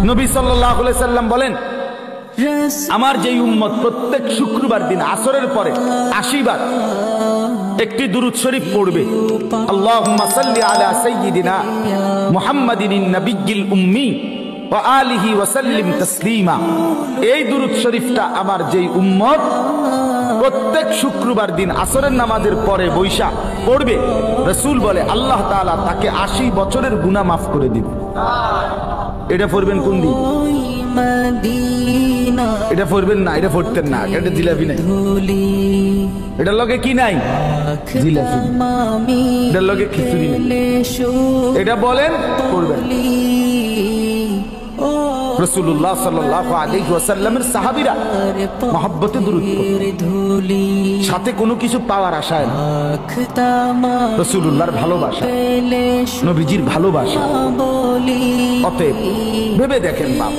নবী সাল্লাল্লাহু আলাইহি সাল্লাম বলেন, আমার যে উম্মত প্রত্যেক শুক্রবার দিন আসরের পরে 80 বার একটি দুরূদ শরীফ পড়বে, আল্লাহুম্মা সাল্লি আলা সাইয়্যিদিনা মুহাম্মাদিন নাবিয়্যিল উম্মি ওয়া আলিহি ওয়া সাল্লিম তাসলিমা, এই দুরূদ শরীফটা আমার যেই উম্মত প্রত্যেক শুক্রবার দিন আসরের নামাজের পরে বৈশা পড়বে, রাসূল বলে আল্লাহ তাআলা তাকে 80 বছরের গুনাহ মাফ করে দিবে। এটা পড়বেন কোন দিন? এটা পড়বেন না, এটা পড়তেন না, এটা জিলাপি নাই, এটার লগে কি নাই? জিলাপি। এটার লগে খিচুড়ি নাই। এটা বলেন পড়বেন। রাসূলুল্লাহ সাল্লাল্লাহু আলাইহি ওয়াসাল্লামের সাহাবীরা মহব্বতে দুরূদ পড়তেন, সাথে কোনো কিছু পাওয়ার আশায় না। রাসূলুল্লাহর ভালোবাসা, নবীজির ভালোবাসা। অতএব ভেবে দেখেন বাপ।